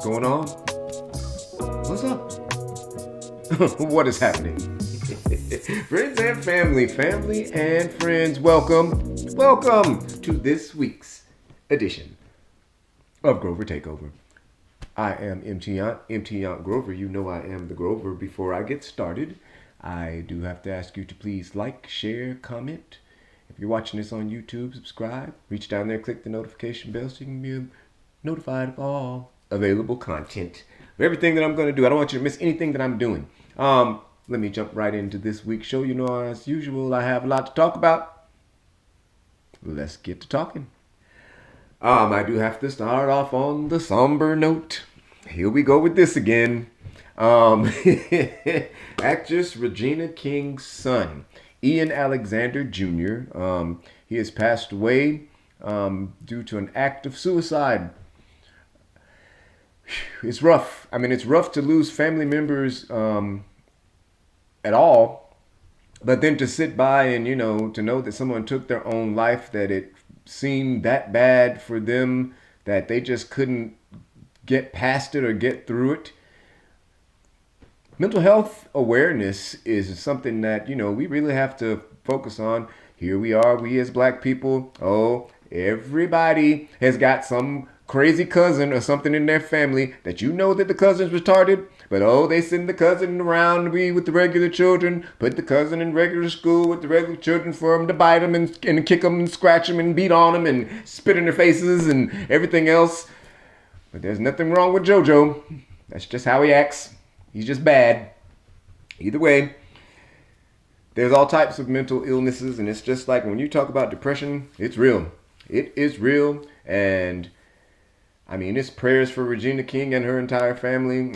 going on? What's up? What is happening? Friends and family and friends, welcome to this week's edition of Grover Takeover. I am MT Yant Grover. You know I am the Grover. Before I get started, I do have to ask you to please like, share, comment. If you're watching this on YouTube, subscribe. Reach down there, click the notification bell so you can be notified of all available content. Everything that I'm going to do. I don't want you to miss anything that I'm doing. Let me jump right into this week's show. You know, as usual, I have a lot to talk about. Let's get to talking. I do have to start off on the somber note. Here we go with this again. Actress Regina King's son, Ian Alexander Jr., he has passed away due to an act of suicide. It's rough. I mean, it's rough to lose family members at all, but then to sit by and, you know, to know that someone took their own life, that it seemed that bad for them, that they just couldn't get past it or get through it. Mental health awareness is something that, you know, we really have to focus on. Here we are, we as black people. Oh, everybody has got some crazy cousin or something in their family that you know that the cousin's retarded, but oh, they send the cousin around to be with the regular children, put the cousin in regular school with the regular children for them to bite them and kick them and scratch them and beat on them and spit in their faces and everything else. But there's nothing wrong with JoJo. That's just how he acts. He's just bad. Either way, there's all types of mental illnesses, and it's just like when you talk about depression, it's real. It is real, and I mean, it's prayers for Regina King and her entire family.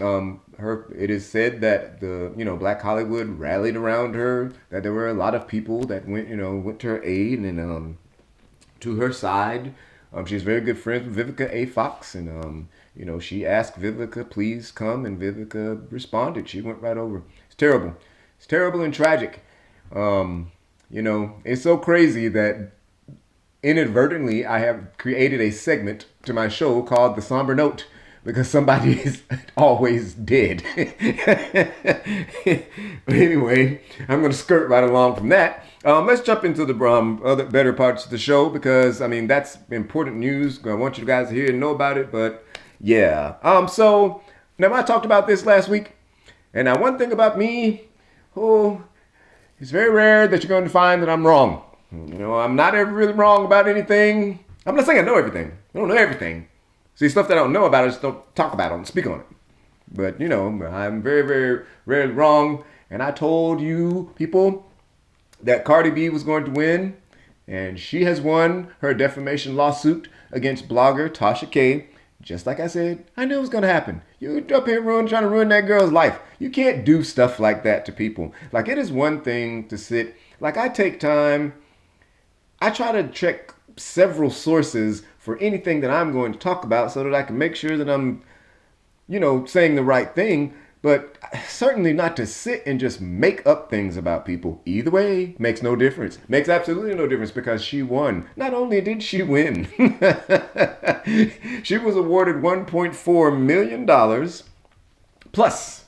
It is said that Black Hollywood rallied around her, that there were a lot of people that went to her aid and to her side. She's very good friends with Vivica A. Fox, and she asked Vivica, please come, and Vivica responded. She went right over. It's terrible. It's terrible and tragic. It's so crazy that inadvertently I have created a segment to my show called The Somber Note, because somebody is always dead. But anyway, I'm going to skirt right along from that. Let's jump into the other better parts of the show, because, I mean, that's important news. I want you guys to hear and know about it, but yeah. So, now I talked about this last week, and now one thing about me, it's very rare that you're going to find that I'm wrong. I'm not ever really wrong about anything. I'm not saying I know everything. I don't know everything. See, stuff that I don't know about, I just don't talk about it, don't speak on it. But, I'm very, very rarely wrong. And I told you people that Cardi B was going to win. And she has won her defamation lawsuit against blogger Tasha K. Just like I said, I knew it was going to happen. You up here trying to ruin that girl's life. You can't do stuff like that to people. Like, it is one thing to sit. Like, I take time. I try to check several sources for anything that I'm going to talk about so that I can make sure that I'm, saying the right thing, but certainly not to sit and just make up things about people. Either way, makes no difference. Makes absolutely no difference, because she won. Not only did she win, she was awarded $1.4 million plus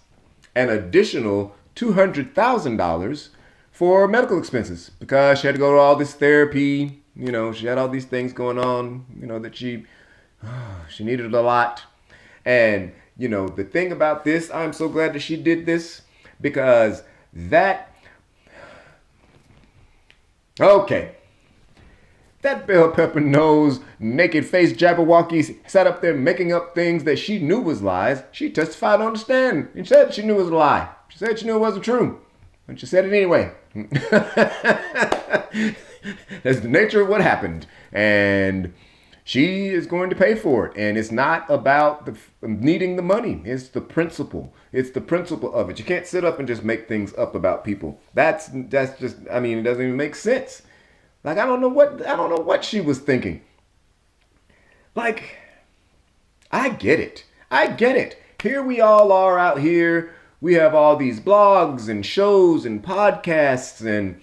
an additional $200,000 for medical expenses, because she had to go to all this therapy. She had all these things going on, that she needed a lot. And, the thing about this, I'm so glad that she did this, because that bell pepper nose, naked face Jabberwocky sat up there making up things that she knew was lies. She testified on the stand and said she knew it was a lie. She said she knew it wasn't true, and she said it anyway. That's the nature of what happened, and she is going to pay for it. And it's not about needing the money. It's the principle. It's the principle of it. You can't sit up and just make things up about people. That's just, I mean, it doesn't even make sense. Like, I don't know what she was thinking. Like, I get it. Here we all are out here. We have all these blogs and shows and podcasts, and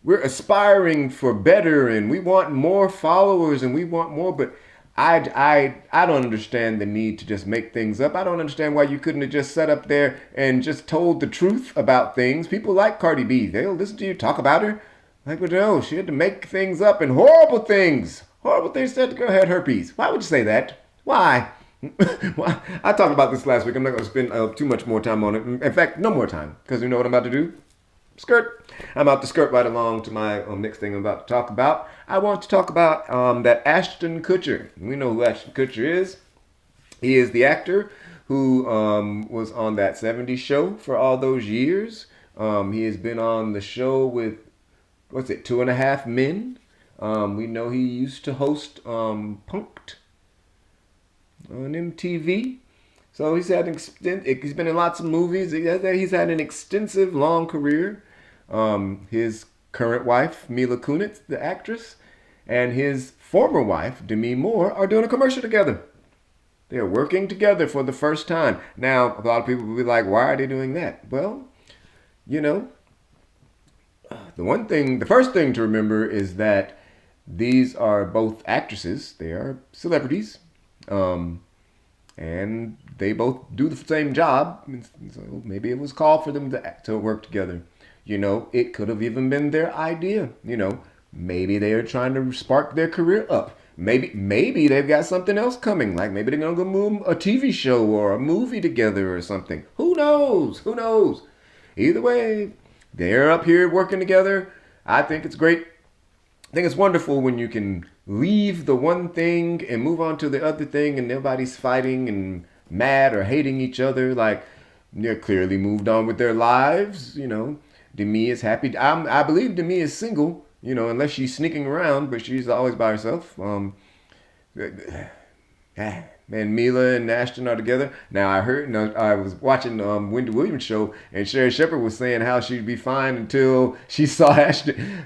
we're aspiring for better, and we want more followers, and we want more. But I don't understand the need to just make things up. I don't understand why you couldn't have just sat up there and just told the truth about things. People like Cardi B. They'll listen to you talk about her. Like, well, no, she had to make things up and horrible things. Horrible things said the girl had herpes. Why would you say that? Why? Well, I talked about this last week. I'm not going to spend too much more time on it. In fact, no more time, because you know what I'm about to do? Skirt. I'm about to skirt right along to my next thing I'm about to talk about. I want to talk about that Ashton Kutcher. We know who Ashton Kutcher is. He is the actor who was on that 70s show for all those years. He has been on the show with, what's it, 2.5 Men. We know he used to host Punk'd on MTV. So he's been in lots of movies. He's had an extensive, long career. His current wife, Mila Kunis, the actress, and his former wife, Demi Moore, are doing a commercial together. They are working together for the first time. Now, a lot of people will be like, why are they doing that? Well, you know, the first thing to remember is that these are both actresses. They are celebrities. And they both do the same job. So maybe it was called for them to work together. You know, it could have even been their idea. You know, maybe they are trying to spark their career up. Maybe they've got something else coming. Like maybe they're going to go move a TV show or a movie together or something. Who knows? Who knows? Either way, they're up here working together. I think it's great. I think it's wonderful when you can leave the one thing and move on to the other thing and nobody's fighting and mad or hating each other. Like, they're clearly moved on with their lives. You know, Demi is happy. I believe Demi is single, you know, unless she's sneaking around, but she's always by herself. And Mila and Ashton are together. Now, I was watching Wendy Williams' show, and Sherry Shepherd was saying how she'd be fine until she saw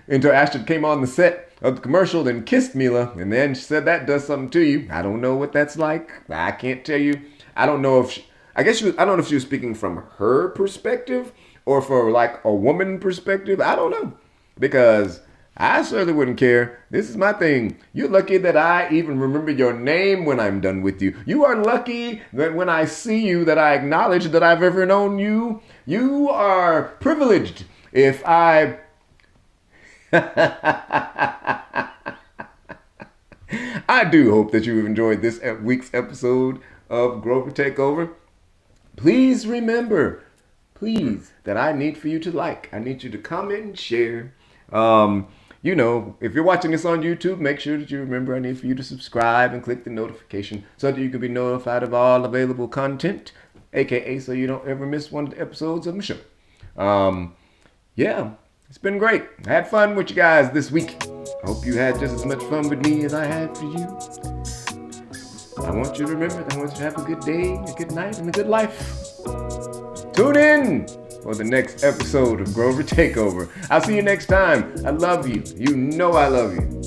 until Ashton came on the set of the commercial and kissed Mila, and then she said that does something to you. I don't know what that's like. I can't tell you. I don't know if I don't know if she was speaking from her perspective or for like a woman perspective. I don't know, because I certainly wouldn't care. This is my thing. You're lucky that I even remember your name when I'm done with you. You are lucky that when I see you that I acknowledge that I've ever known you. You are privileged. If I... I do hope that you've enjoyed this week's episode of Grover Takeover. Please remember, that I need for you to like. I need you to comment and share. You know, if you're watching this on YouTube, make sure that you remember I need for you to subscribe and click the notification so that you can be notified of all available content, aka so you don't ever miss one of the episodes of the show. Yeah, it's been great. I had fun with you guys this week. I hope you had just as much fun with me as I had for you. I want you to remember, I want you to have a good day, a good night, and a good life. Tune in for the next episode of Grover Takeover. I'll see you next time. I love you. You know I love you.